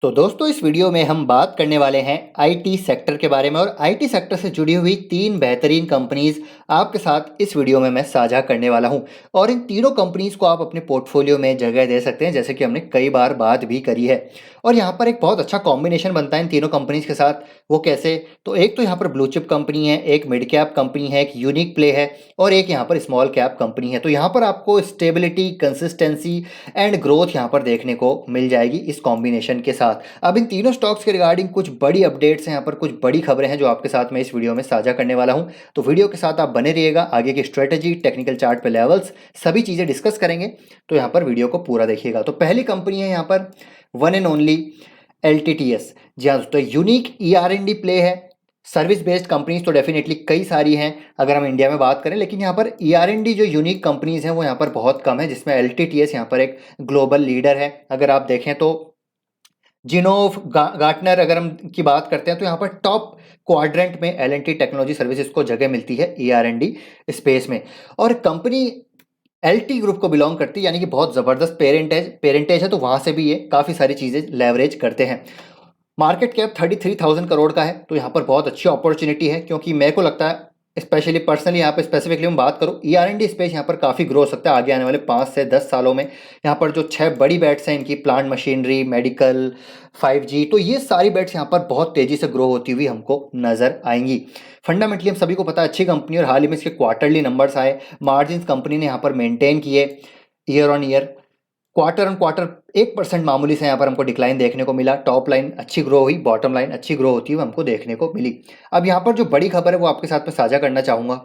तो दोस्तों इस वीडियो में हम बात करने वाले हैं आईटी सेक्टर के बारे में और आईटी सेक्टर से जुड़ी हुई तीन बेहतरीन कंपनीज आपके साथ इस वीडियो में मैं साझा करने वाला हूं। और इन तीनों कंपनीज को आप अपने पोर्टफोलियो में जगह दे सकते हैं, जैसे कि हमने कई बार बात भी करी है। और यहाँ पर एक बहुत अच्छा कॉम्बिनेशन बनता है इन तीनों कंपनीज के साथ। वो कैसे? तो एक तो यहाँ पर ब्लू चिप कंपनी है, एक मिड कैप कंपनी है, एक यूनिक प्ले है और एक यहाँ पर स्मॉल कैप कंपनी है। तो यहाँ पर आपको स्टेबिलिटी, कंसिस्टेंसी एंड ग्रोथ यहाँ पर देखने को मिल जाएगी इस कॉम्बिनेशन के साथ। अब इन तीनों स्टॉक्स के रिगार्डिंग कुछ बड़ी अपडेट्स हैं, यहाँ पर कुछ बड़ी खबरें हैं जो आपके साथ मैं इस वीडियो में साझा करने वाला हूं। तो वीडियो के साथ आप बने रहिएगा, आगे की स्ट्रेटेजी, टेक्निकल चार्ट पे लेवल्स, सभी चीज़ें डिस्कस करेंगे। तो यहाँ पर वीडियो को पूरा देखिएगा। तो पहली कंपनी है यहाँ पर one and only L T T S. जी हाँ दोस्तों, unique E R N D play है। सर्विस बेस्ड कंपनीज तो डेफिनेटली कई सारी हैं अगर हम इंडिया में बात करें, लेकिन यहाँ पर ई आर एन डी जो यूनिक कंपनीज हैं वो यहाँ पर बहुत कम है, जिसमें एल टी टी एस यहाँ पर एक ग्लोबल लीडर है। अगर आप देखें तो जिनोव, गार्टनर अगर हम की बात करते हैं तो यहाँ पर टॉप क्वाड्रेंट में L and T technology services को जगह मिलती है E R N D space में। और कंपनी एल टी ग्रुप को बिलोंग करती है, यानी कि बहुत ज़बरदस्त पेरेंटेज है, तो वहाँ से भी ये काफ़ी सारी चीज़ें लेवरेज करते हैं। मार्केट कैप 33,000 करोड़ का है, तो यहाँ पर बहुत अच्छी अपॉर्चुनिटी है, क्योंकि मेरे को लगता है स्पेशली पर्सनली यहाँ पे स्पेसिफिकली मैं बात करूँ, E R N D space यहाँ पर काफ़ी ग्रो हो सकता है आगे आने वाले 5 से 10 सालों में। यहाँ पर जो 6 बड़ी बेट्स हैं इनकी, प्लांट मशीनरी, मेडिकल, 5G, तो ये सारी बेट्स यहाँ पर बहुत तेज़ी से ग्रो होती हुई हमको नज़र आएंगी। फंडामेंटली हम सभी को पता है अच्छी कंपनी, और हाल ही में इसके क्वार्टरली नंबर्स आए, मार्जिन कंपनी ने यहाँ पर मेंटेन किए year on year. Quarter on quarter 1% मामूली से यहाँ पर हमको डिक्लाइन देखने को मिला। टॉप लाइन अच्छी ग्रो हुई, बॉटम लाइन अच्छी ग्रो होती हुई हमको देखने को मिली। अब यहाँ पर जो बड़ी खबर है वो आपके साथ में साझा करना चाहूँगा।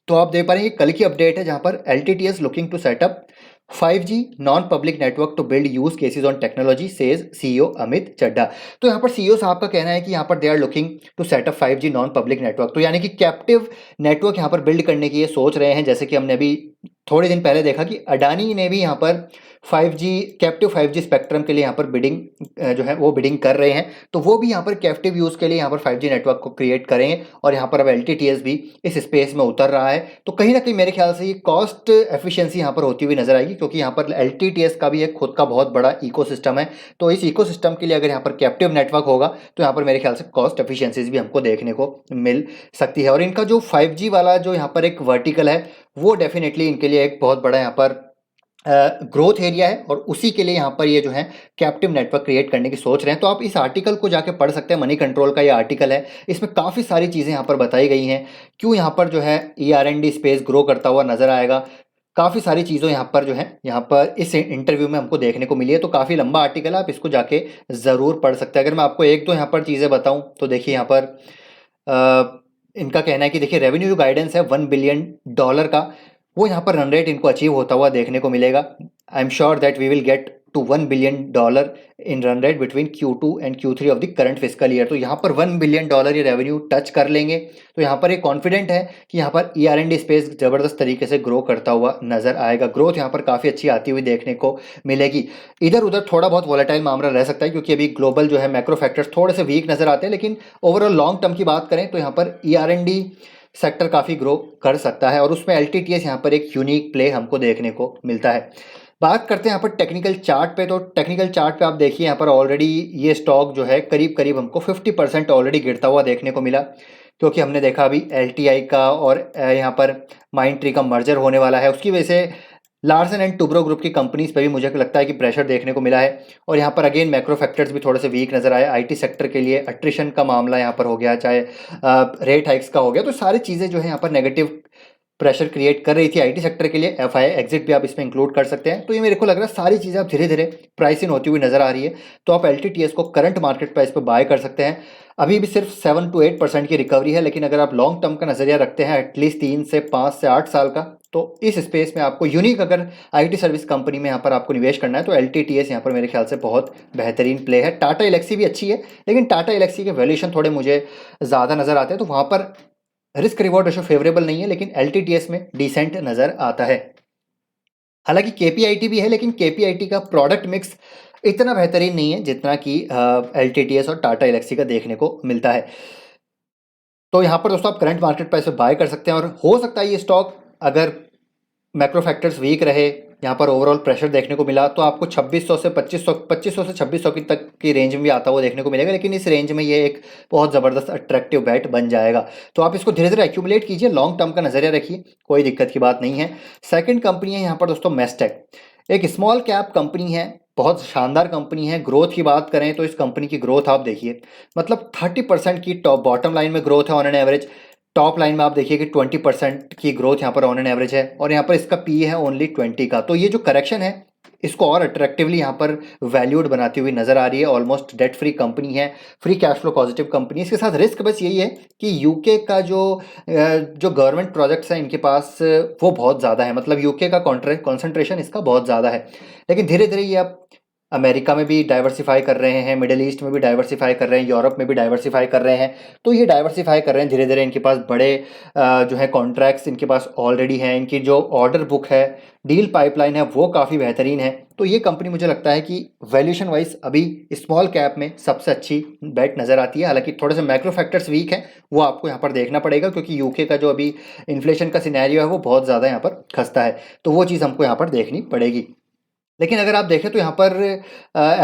तो आप देख पा रहे हैं ये कल की अपडेट है, जहाँ पर L T T S looking to set up 5G non public network to build use cases on technology, says CEO Amit Chadha. तो यहाँ पर सीईओ साहब का कहना है कि यहाँ पर they are looking to set up 5G non public network, तो यानी कि कैप्टिव नेटवर्क यहाँ पर बिल्ड करने की ये सोच रहे हैं। जैसे कि हमने अभी थोड़े दिन पहले देखा कि अडानी ने भी यहाँ पर 5G, कैप्टिव 5G स्पेक्ट्रम के लिए यहाँ पर बिडिंग जो है वो बिडिंग कर रहे हैं। तो वो भी यहाँ पर कैप्टिव यूज़ के लिए यहाँ पर 5G नेटवर्क को क्रिएट करेंगे, और यहाँ पर अब एल भी इस स्पेस में उतर रहा है। तो कहीं ना कहीं मेरे ख्याल से ये कॉस्ट एफिशिएंसी यहाँ पर होती हुई नजर आएगी, क्योंकि यहाँ पर एल का भी एक खुद का बहुत बड़ा इकोसिस्टम है। तो इस इकोसिस्टम के लिए अगर यहाँ पर कैप्टिव नेटवर्क होगा तो यहाँ पर मेरे ख्याल से कॉस्ट एफिशिएंसीज भी हमको देखने को मिल सकती है। और इनका जो 5G वाला जो यहाँ पर एक वर्टिकल है वो डेफिनेटली इनके लिए एक बहुत बड़ा यहाँ पर ग्रोथ एरिया है, और उसी के लिए यहाँ पर ये जो है कैप्टिव नेटवर्क क्रिएट करने की सोच रहे हैं। तो आप इस आर्टिकल को जाके पढ़ सकते हैं, मनी कंट्रोल का ये आर्टिकल है, इसमें काफ़ी सारी चीज़ें यहाँ पर बताई गई हैं, क्यों यहाँ पर जो है E R N D space grow करता हुआ नजर आएगा। काफ़ी सारी चीज़ों यहाँ पर जो है यहाँ पर इस इंटरव्यू में हमको देखने को मिली है। तो काफ़ी लंबा आर्टिकल है, आप इसको जाके ज़रूर पढ़ सकते हैं। अगर मैं आपको एक दो यहाँ पर चीज़ें बताऊँ तो देखिए यहाँ पर इनका कहना है कि देखिए रेवेन्यू जो गाइडेंस है $1 बिलियन का, वो यहाँ पर रन रेट इनको अचीव होता हुआ देखने को मिलेगा। I am sure that we will get to $1 billion in run rate between Q2 and Q3 of the current physical year. तो यहाँ पर $1 बिलियन ये रेवेन्यू टच कर लेंगे। तो यहाँ पर ये कॉन्फिडेंट है कि यहाँ पर E R N D space जबरदस्त तरीके से ग्रो करता हुआ नजर आएगा। ग्रोथ यहाँ पर काफ़ी अच्छी आती हुई देखने को मिलेगी। इधर उधर थोड़ा बहुत वॉलेटाइल मामला रह सकता है, क्योंकि अभी ग्लोबल जो है मैक्रो फैक्टर्स थोड़े से वीक नजर आते हैं, लेकिन ओवरऑल लॉन्ग टर्म की बात करें तो यहाँ पर E R N D sector काफ़ी ग्रो कर सकता है, और उसमें एल टी टी एस यहाँ पर एक यूनिक प्ले हमको देखने को मिलता है। बात करते हैं यहाँ पर टेक्निकल चार्ट पे। तो टेक्निकल चार्ट पे आप देखिए यहाँ पर ऑलरेडी ये स्टॉक जो है करीब करीब हमको 50% ऑलरेडी गिरता हुआ देखने को मिला, क्योंकि हमने देखा अभी एल का और यहाँ पर माइंड ट्री का मर्जर होने वाला है। उसकी वजह से लार्सन एंड टुब्रो ग्रुप की कंपनीज पे भी मुझे लगता है कि प्रेशर देखने को मिला है। और यहाँ पर अगेन मैक्रो फैक्टर्स भी थोड़े से वीक नजर आए। आईटी सेक्टर के लिए अट्रिशन का मामला यहाँ पर हो गया, चाहे रेट हाइक्स का हो गया, तो सारी चीज़ें जो है यहाँ पर नेगेटिव प्रेशर क्रिएट कर रही थी आईटी सेक्टर के लिए। एफआई एग्जिट भी आप इसमें इंक्लूड कर सकते हैं। तो ये मेरे को लग रहा है सारी चीज़ें आप धीरे धीरे प्राइस इन होती हुई नजर आ रही है। तो आप एल को करंट मार्केट प्राइस पर बाय कर सकते हैं। अभी भी सिर्फ 7 to 8% की रिकवरी है, लेकिन अगर आप लॉन्ग टर्म का नजरिया रखते हैं एटलीस्ट 3 से 5 से 8 साल का, तो इस स्पेस में आपको यूनिक अगर आईटी सर्विस कंपनी में यहाँ पर आपको निवेश करना है तो एल यहाँ पर मेरे ख्याल से बहुत बेहतरीन प्ले है। टाटा एलेक्सी भी अच्छी है, लेकिन टाटा एलेक्सी के वैल्यूएशन थोड़े मुझे ज़्यादा नजर आते हैं, तो वहाँ पर रिस्क रिवॉर्ड रेशो फेवरेबल नहीं है, लेकिन एल में डिसेंट नजर आता है। हालांकि केपीआईटी भी है, लेकिन केपीआईटी का प्रोडक्ट मिक्स इतना बेहतरीन नहीं है जितना कि एल और टाटा एलेक्सी का देखने को मिलता है। तो यहाँ पर दोस्तों आप करंट मार्केट प्राइस पे बाय कर सकते हैं, और हो सकता है ये स्टॉक अगर मैक्रो फैक्टर्स वीक रहे, यहाँ पर ओवरऑल प्रेशर देखने को मिला, तो आपको 2600 से 2500 से 2600 की तक की रेंज में भी आता हुआ देखने को मिलेगा, लेकिन इस रेंज में ये एक बहुत ज़बरदस्त अट्रैक्टिव बैट बन जाएगा। तो आप इसको धीरे धीरे एक्यूमुलेट कीजिए, लॉन्ग टर्म का नजरिया रखिए, कोई दिक्कत की बात नहीं है। सेकंड कंपनी है यहाँ पर दोस्तों मेस्टेक, एक स्मॉल कैप कंपनी है, बहुत शानदार कंपनी है। ग्रोथ की बात करें तो इस कंपनी की ग्रोथ आप देखिए, मतलब 30% की टॉप बॉटम लाइन में ग्रोथ है on an average, top line में आप देखिए कि 20% की ग्रोथ यहाँ पर ऑन एन एवरेज है, और यहाँ पर इसका पी है ओनली 20 का। तो ये जो करेक्शन है इसको और अट्रैक्टिवली यहाँ पर वैल्यूड बनाती हुई नजर आ रही है। ऑलमोस्ट डेट फ्री कंपनी है, free cash flow positive company. इसके साथ रिस्क बस यही है कि यूके का जो गवर्नमेंट प्रोजेक्ट्स हैं इनके पास वो बहुत ज़्यादा है, मतलब यूके का कॉन्ट्रैक्ट कॉन्सेंट्रेशन इसका बहुत ज़्यादा है। लेकिन धीरे धीरे ये अब अमेरिका में भी डाइवर्सिफाई कर रहे हैं, मिडिल ईस्ट में भी डाइवर्सिफाई कर रहे हैं, यूरोप में भी डाइवर्सिफाई कर रहे हैं। तो ये डाइवर्सिफाई कर रहे हैं धीरे धीरे, इनके पास बड़े जो है कॉन्ट्रैक्ट्स इनके पास ऑलरेडी हैं, इनकी जो ऑर्डर बुक है, डील पाइपलाइन है, वो काफ़ी बेहतरीन है। तो ये कंपनी मुझे लगता है कि वैल्यूशन वाइज अभी स्मॉल कैप में सबसे अच्छी बैट नज़र आती है। हालांकि थोड़े से मैक्रो फैक्टर्स वीक हैं, वो आपको यहाँ पर देखना पड़ेगा, क्योंकि यूके का जो अभी इन्फ्लेशन का सिनेरियो है वो बहुत ज़्यादा यहाँ पर खस्ता है, तो वो चीज़ हमको यहाँ पर देखनी पड़ेगी। लेकिन अगर आप देखें तो यहाँ पर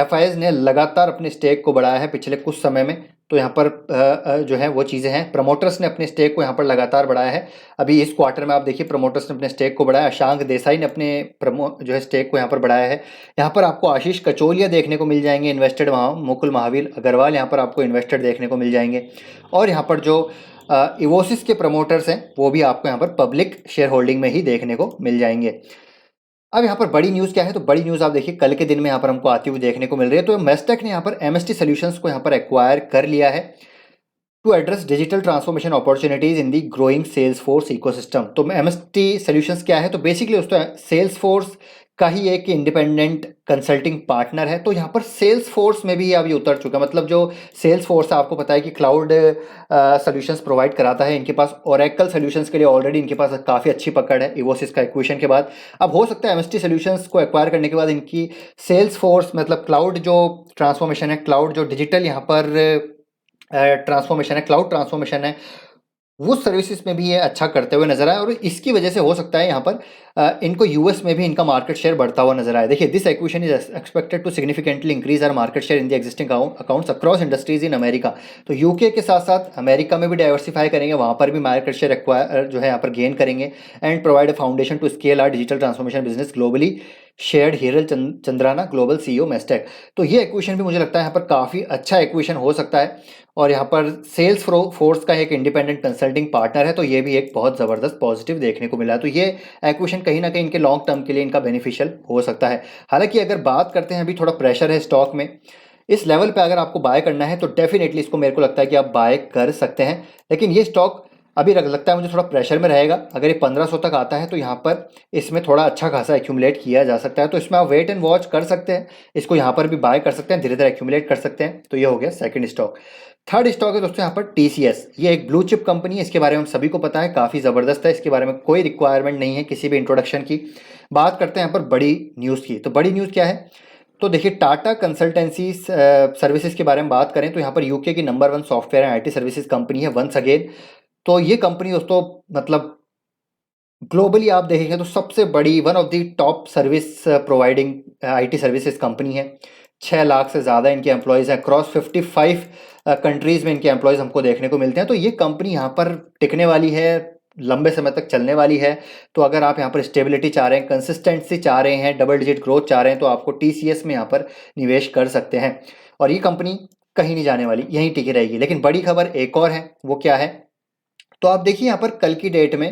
एफआईएस ने लगातार अपने स्टेक को बढ़ाया है पिछले कुछ समय में। तो यहाँ पर जो है वो चीज़ें हैं, प्रमोटर्स ने अपने स्टेक को यहाँ पर लगातार बढ़ाया है। अभी इस क्वार्टर में आप देखिए प्रमोटर्स ने अपने स्टेक को बढ़ाया, अशांक देसाई ने अपने जो है स्टेक को यहाँ पर बढ़ाया है। यहाँ पर आपको आशीष कचोलिया देखने को मिल जाएंगे इन्वेस्टेड, वहाँ मुकुल महावीर अग्रवाल यहाँ पर आपको इन्वेस्टेड देखने को मिल जाएंगे। और यहाँ पर जो इवोसिस के प्रमोटर्स हैं वो भी आपको यहाँ पर पब्लिक शेयर होल्डिंग में ही देखने को मिल जाएंगे। अब यहाँ पर बड़ी न्यूज़ क्या है, तो बड़ी न्यूज़ आप देखिए कल के दिन में यहाँ पर हमको आती हुई देखने को मिल रही है। तो मेस्टेक ने यहाँ पर एमएसटी सॉल्यूशंस को यहाँ पर एक्वायर कर लिया है to address digital transformation opportunities in the growing Salesforce ecosystem. तो एमएसटी सॉल्यूशंस क्या है, तो बेसिकली दोस्तों सेल्स फोर्स का ही एक इंडिपेंडेंट कंसल्टिंग पार्टनर है। तो यहाँ पर सेल्स फोर्स में भी अब ये उतर चुका है, मतलब जो सेल्स फोर्स है आपको पता है कि क्लाउड सॉल्यूशंस प्रोवाइड कराता है, इनके पास ओरेकल सॉल्यूशंस के लिए ऑलरेडी इनके पास काफ़ी अच्छी पकड़ है इवोसिस का एक्विजिशन के बाद। अब हो सकता है एमएसटी सॉल्यूशंस को एक्वायर करने के बाद इनकी सेल्स फोर्स, मतलब क्लाउड जो ट्रांसफॉर्मेशन है, क्लाउड जो डिजिटल यहाँ पर ट्रांसफॉर्मेशन है, क्लाउड ट्रांसफॉर्मेशन है, वो सर्विसेज में भी ये अच्छा करते हुए नजर आए, और इसकी वजह से हो सकता है यहाँ पर इनको यूएस में भी इनका मार्केट शेयर बढ़ता हुआ नजर आए। देखिए this acquisition is expected to significantly increase our market share in the existing accounts across industries in America. तो यूके के साथ साथ अमेरिका में भी डाइवर्सिफाई करेंगे, वहाँ पर भी मार्केट शेयर एक्वायर जो है यहाँ पर गेन करेंगे, and provide a foundation to scale our digital transformation business globally, shared Hiral Chandrana global CEO Mastek. तो ये एक्विजिशन भी मुझे लगता है यहाँ पर काफ़ी अच्छा एक्विजिशन हो सकता है, और यहाँ पर सेल्स फोर्स का एक इंडिपेंडेंट कंसल्टिंग पार्टनर है, तो ये भी एक बहुत ज़बरदस्त पॉजिटिव देखने को मिला है। तो ये एक्विजिशन कहीं ना कहीं इनके लॉन्ग टर्म के लिए इनका बेनिफिशियल हो सकता है। हालांकि अगर बात करते हैं, अभी थोड़ा प्रेशर है स्टॉक में, इस लेवल पे अगर आपको बाय करना है तो डेफिनेटली इसको मेरे को लगता है कि आप बाय कर सकते हैं। लेकिन ये स्टॉक अभी लगता है मुझे थोड़ा प्रेशर में रहेगा। अगर ये 1500 तक आता है तो यहाँ पर इसमें थोड़ा अच्छा खासा एक्यूमुलेट किया जा सकता है, तो इसमें आप वेट एंड वॉच कर सकते हैं, इसको यहाँ पर भी बाय कर सकते हैं, धीरे धीरे एक्यूमुलेट कर सकते हैं। तो ये हो गया सेकंड स्टॉक। थर्ड स्टॉक है दोस्तों यहाँ पर टीसीएस, ये एक ब्लू चिप कंपनी है, इसके बारे में हम सभी को पता है, काफ़ी ज़बरदस्त है, इसके बारे में कोई रिक्वायरमेंट नहीं है किसी भी इंट्रोडक्शन की। बात करते हैं यहाँ पर बड़ी न्यूज़ की, तो बड़ी न्यूज़ क्या है, तो देखिए टाटा कंसल्टेंसी सर्विसेज के बारे में बात करें तो यहाँ पर यूके की number 1 software and IT services company है वंस अगेन। तो ये कंपनी दोस्तों मतलब ग्लोबली आप देखेंगे तो सबसे बड़ी, one of the top service providing IT services company है। 6 लाख से ज़्यादा इनके एम्प्लॉयज़ हैं, क्रॉस 55 कंट्रीज़ में इनके एम्प्लॉयज़ हमको देखने को मिलते हैं। तो ये कंपनी यहाँ पर टिकने वाली है, लंबे समय तक चलने वाली है। तो अगर आप यहाँ पर स्टेबिलिटी चाह रहे हैं, कंसिस्टेंसी चाह रहे हैं, डबल डिजिट ग्रोथ चाह रहे हैं, तो आपको टीसीएस में यहाँ पर निवेश कर सकते हैं, और ये कंपनी कहीं नहीं जाने वाली, यहीं टिकी रहेगी। लेकिन बड़ी खबर एक और है, वो क्या है, तो आप देखिए यहाँ पर कल की डेट में,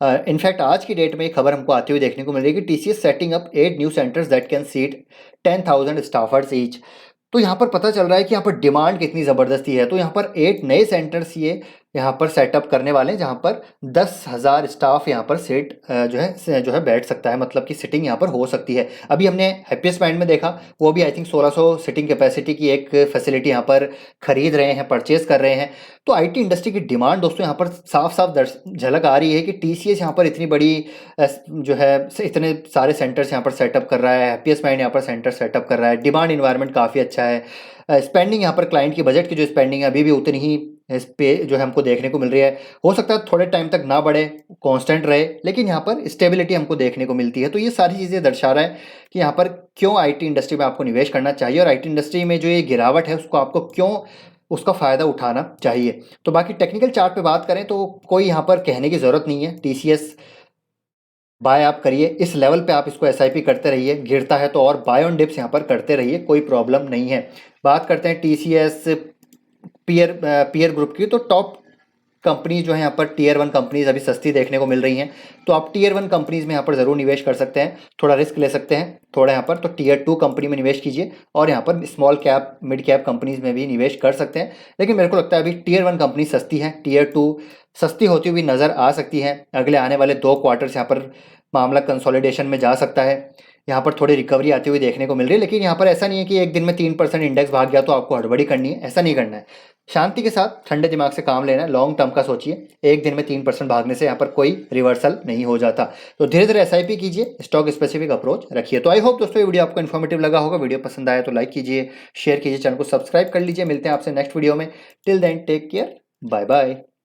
इनफैक्ट आज की डेट में एक खबर हमको आती हुई देखने को मिल रही है कि TCS setting up 8 new centres that can seat 10,000 staffers each. तो यहाँ पर पता चल रहा है कि यहाँ पर डिमांड कितनी ज़बरदस्ती है। तो यहाँ पर 8 नए सेंटर्स ये यहाँ पर सेटअप करने वाले हैं, जहाँ पर 10,000 स्टाफ यहाँ पर सीट जो है बैठ सकता है, मतलब कि सिटिंग यहाँ पर हो सकती है। अभी हमने हैप्पीएस्ट माइंड में देखा, वो भी आई थिंक 1600 सिटिंग कैपेसिटी की एक फैसिलिटी यहाँ पर खरीद रहे हैं, परचेज कर रहे हैं। तो आईटी इंडस्ट्री की डिमांड दोस्तों यहाँ पर साफ साफ झलक आ रही है कि टीसीएस यहाँ पर इतनी बड़ी जो है इतने सारे सेंटर्स यहाँ पर सेटअप कर रहा है, हैप्पीएस्ट माइंड यहाँ पर सेंटर सेटअप कर रहा है, डिमांड इन्वायरमेंट काफ़ी अच्छा है। स्पेंडिंग यहाँ पर क्लाइंट की बजट की जो स्पेंडिंग है अभी भी उतनी ही इस पे जो है हमको देखने को मिल रही है। हो सकता है थोड़े टाइम तक ना बढ़े, कांस्टेंट रहे, लेकिन यहाँ पर स्टेबिलिटी हमको देखने को मिलती है। तो ये सारी चीज़ें दर्शा रहा है कि यहाँ पर क्यों आईटी इंडस्ट्री में आपको निवेश करना चाहिए, और आईटी इंडस्ट्री में जो ये गिरावट है उसको आपको क्यों उसका फ़ायदा उठाना चाहिए। तो बाकी टेक्निकल चार्ट पे बात करें तो कोई यहाँ पर कहने की ज़रूरत नहीं है। टीसीएस बाय आप करिए, इस लेवल पे आप इसको एसआईपी करते रहिए, गिरता है तो और बाय ऑन डिप्स यहाँ पर करते रहिए, कोई प्रॉब्लम नहीं है। बात करते हैं टीसीएस पीयर ग्रुप की, तो टॉप कंपनी जो है यहाँ पर टीयर 1 कंपनीज अभी सस्ती देखने को मिल रही हैं। तो आप टीयर 1 कंपनीज में यहाँ पर ज़रूर निवेश कर सकते हैं, थोड़ा रिस्क ले सकते हैं थोड़ा यहाँ पर, तो टीयर 2 कंपनी में निवेश कीजिए, और यहाँ पर small cap mid cap companies में भी निवेश कर सकते हैं। लेकिन मेरे को लगता है अभी टीयर 1 कंपनी सस्ती है, टीयर 2 सस्ती होती हुई नज़र आ सकती है। अगले आने वाले 2 क्वार्टर्स यहाँ पर मामला कंसोलिडेशन में जा सकता है, यहाँ पर थोड़ी रिकवरी आती हुई देखने को मिल रही है। लेकिन यहाँ पर ऐसा नहीं है कि एक दिन में 3% इंडेक्स भाग गया तो आपको हड़बड़ी करनी है, ऐसा नहीं करना है। शांति के साथ ठंडे दिमाग से काम लेना है, लॉन्ग टर्म का सोचिए। एक दिन में 3% भागने से यहाँ पर कोई रिवर्सल नहीं हो जाता। तो धीरे धीरे एसआईपी कीजिए, स्टॉक स्पेसिफिक अप्रोच रखिए। तो आई होप दोस्तों ये वीडियो आपको इन्फॉर्मेटिव लगा होगा। वीडियो पसंद आया तो लाइक कीजिए, शेयर कीजिए, चैनल को सब्सक्राइब कर लीजिए। मिलते हैं आपसे नेक्स्ट वीडियो में। Till then take care, bye bye.